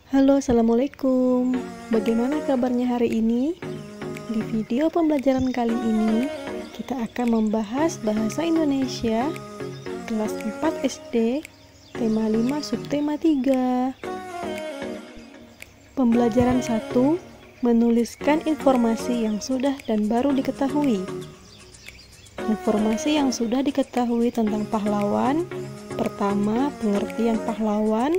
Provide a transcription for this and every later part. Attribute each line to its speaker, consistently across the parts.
Speaker 1: Halo, Assalamualaikum. Bagaimana kabarnya hari ini? Di video pembelajaran kali ini, kita akan membahas bahasa Indonesia kelas 4 SD, tema 5, subtema 3. Pembelajaran 1, menuliskan informasi yang sudah dan baru diketahui. Informasi yang sudah diketahui tentang pahlawan. Pertama, pengertian pahlawan.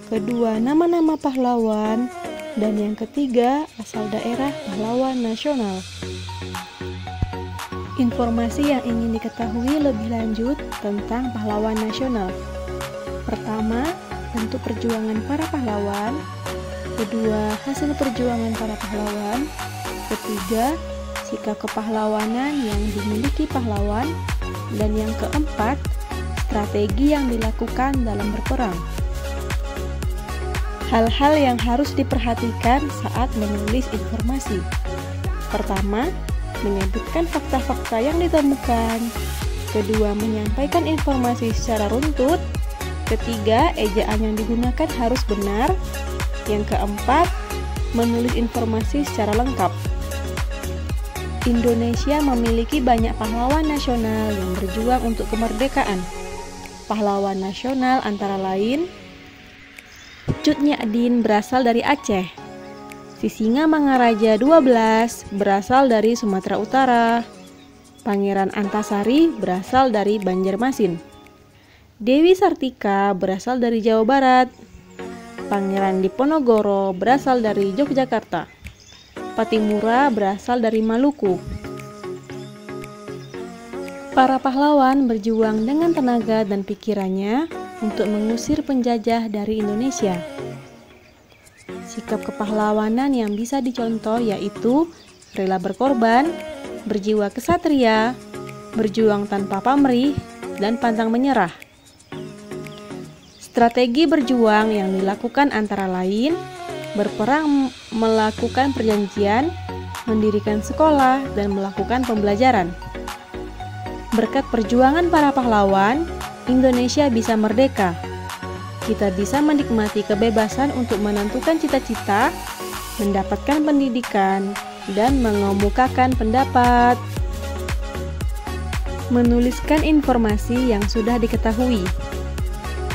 Speaker 1: Kedua, nama-nama pahlawan. Dan yang ketiga, asal daerah pahlawan nasional. Informasi yang ingin diketahui lebih lanjut tentang pahlawan nasional. Pertama, bentuk perjuangan para pahlawan. Kedua, hasil perjuangan para pahlawan. Ketiga, sikap kepahlawanan yang dimiliki pahlawan. Dan yang keempat, strategi yang dilakukan dalam berperang. Hal-hal yang harus diperhatikan saat menulis informasi. Pertama, menyebutkan fakta-fakta yang ditemukan. Kedua, menyampaikan informasi secara runtut. Ketiga, ejaan yang digunakan harus benar. Yang keempat, menulis informasi secara lengkap. Indonesia memiliki banyak pahlawan nasional yang berjuang untuk kemerdekaan. Pahlawan nasional antara lain Cut Nyak-Dien berasal dari Aceh. Sisingamangaraja 12 berasal dari Sumatera Utara. Pangeran Antasari berasal dari Banjarmasin. Dewi Sartika berasal dari Jawa Barat. Pangeran Diponegoro berasal dari Yogyakarta. Patimura berasal dari Maluku. Para pahlawan berjuang dengan tenaga dan pikirannya untuk mengusir penjajah dari Indonesia. Sikap kepahlawanan yang bisa dicontoh yaitu rela berkorban, berjiwa kesatria, berjuang tanpa pamrih, dan pantang menyerah. Strategi berjuang yang dilakukan antara lain berperang, melakukan perjanjian, mendirikan sekolah, dan melakukan pembelajaran. Berkat perjuangan para pahlawan, Indonesia bisa merdeka. Kita bisa menikmati kebebasan untuk menentukan cita-cita, mendapatkan pendidikan, dan mengemukakan pendapat. Menuliskan informasi yang sudah diketahui.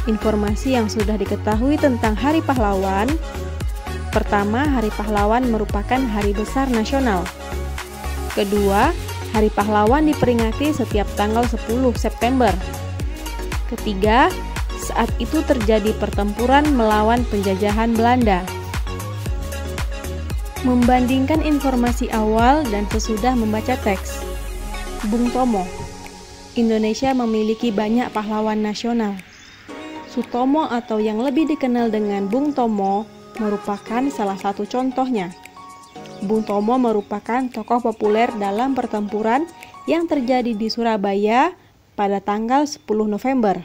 Speaker 1: Informasi yang sudah diketahui tentang Hari Pahlawan. Pertama, Hari Pahlawan merupakan hari besar nasional. Kedua, Hari Pahlawan diperingati setiap tanggal 10 September. Ketiga, saat itu terjadi pertempuran melawan penjajahan Belanda. Membandingkan informasi awal dan sesudah membaca teks. Bung Tomo. Indonesia memiliki banyak pahlawan nasional. Sutomo atau yang lebih dikenal dengan Bung Tomo merupakan salah satu contohnya. Bung Tomo merupakan tokoh populer dalam pertempuran yang terjadi di Surabaya pada tanggal 10 November.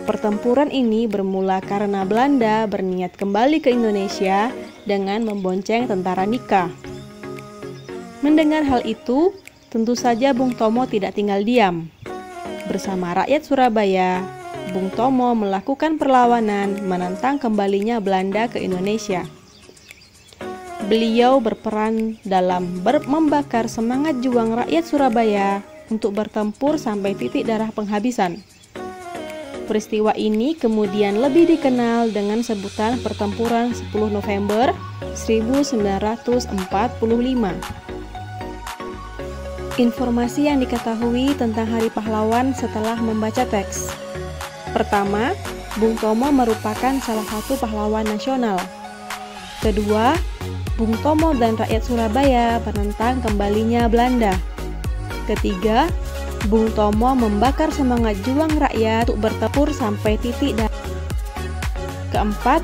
Speaker 1: Pertempuran ini bermula karena Belanda berniat kembali ke Indonesia dengan membonceng tentara Nika. Mendengar hal itu, tentu saja Bung Tomo tidak tinggal diam. Bersama rakyat Surabaya, Bung Tomo melakukan perlawanan menentang kembalinya Belanda ke Indonesia. Beliau berperan dalam membakar semangat juang rakyat Surabaya untuk bertempur sampai titik darah penghabisan. Peristiwa ini kemudian lebih dikenal dengan sebutan Pertempuran 10 November 1945. Informasi yang diketahui tentang Hari Pahlawan setelah membaca teks. Pertama, Bung Tomo merupakan salah satu pahlawan nasional. Kedua, Bung Tomo dan rakyat Surabaya menentang kembalinya Belanda. Ketiga, Bung Tomo membakar semangat juang rakyat untuk bertempur sampai titik darah. Keempat,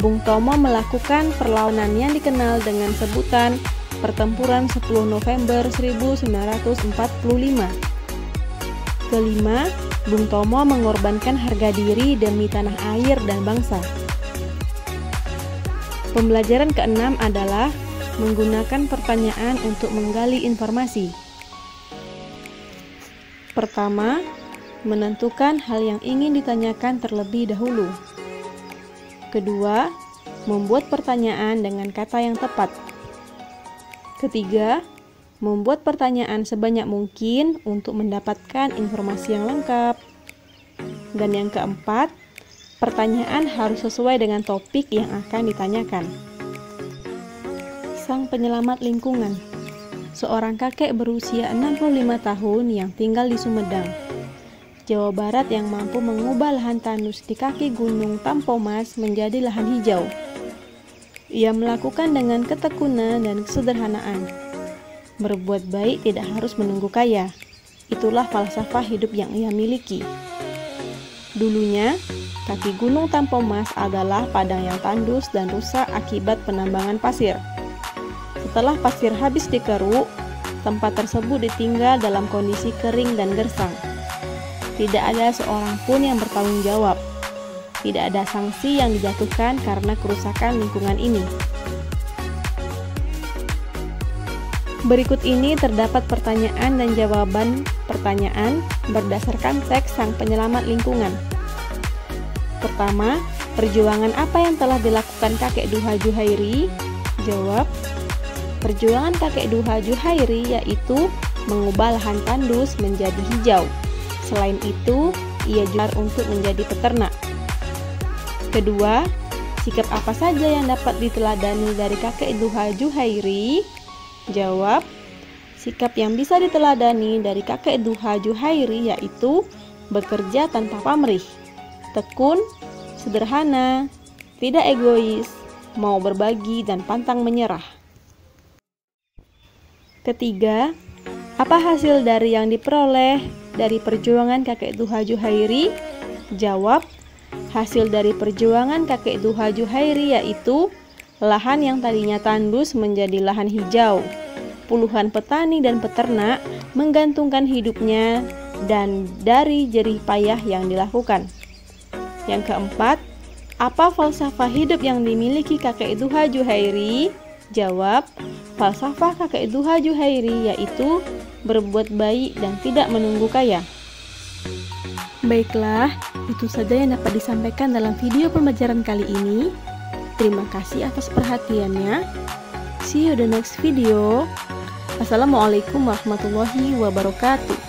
Speaker 1: Bung Tomo melakukan perlawanan yang dikenal dengan sebutan Pertempuran 10 November 1945. Kelima, Bung Tomo mengorbankan harga diri demi tanah air dan bangsa. Pembelajaran keenam adalah menggunakan pertanyaan untuk menggali informasi. Pertama, menentukan hal yang ingin ditanyakan terlebih dahulu. Kedua, membuat pertanyaan dengan kata yang tepat. Ketiga, membuat pertanyaan sebanyak mungkin untuk mendapatkan informasi yang lengkap. Dan yang keempat, pertanyaan harus sesuai dengan topik yang akan ditanyakan. Sang penyelamat lingkungan. Seorang kakek berusia 65 tahun yang tinggal di Sumedang, Jawa Barat yang mampu mengubah lahan tandus di kaki Gunung Tampomas menjadi lahan hijau. Ia melakukan dengan ketekunan dan kesederhanaan. Berbuat baik tidak harus menunggu kaya. Itulah falsafah hidup yang ia miliki. Dulunya, kaki Gunung Tampomas adalah padang yang tandus dan rusak akibat penambangan pasir. Setelah pasir habis dikeruk, tempat tersebut ditinggal dalam kondisi kering dan gersang. Tidak ada seorang pun yang bertanggung jawab. Tidak ada sanksi yang dijatuhkan karena kerusakan lingkungan ini. Berikut ini terdapat pertanyaan dan jawaban pertanyaan berdasarkan teks Sang Penyelamat Lingkungan. Pertama, perjuangan apa yang telah dilakukan kakek Duha Juhairi? Jawab, perjuangan kakek Duha Juhairi yaitu mengubah lahan tandus menjadi hijau. Selain itu, ia juga untuk menjadi peternak. Kedua, sikap apa saja yang dapat diteladani dari kakek Duha Juhairi? Jawab, sikap yang bisa diteladani dari kakek Duha Juhairi yaitu bekerja tanpa pamrih, tekun, sederhana, tidak egois, mau berbagi dan pantang menyerah. Ketiga, apa hasil dari yang diperoleh dari perjuangan kakek Duha Juhairi? Jawab, hasil dari perjuangan kakek Duha Juhairi yaitu lahan yang tadinya tandus menjadi lahan hijau. Puluhan petani dan peternak menggantungkan hidupnya dan dari jerih payah yang dilakukan. Yang keempat, apa falsafah hidup yang dimiliki kakek Duha Juhairi? Jawab, falsafah kakek Duha Juhairi yaitu berbuat baik dan tidak menunggu kaya. Baiklah, itu saja yang dapat disampaikan dalam video pembelajaran kali ini. Terima kasih atas perhatiannya. See you the next video. Assalamualaikum warahmatullahi wabarakatuh.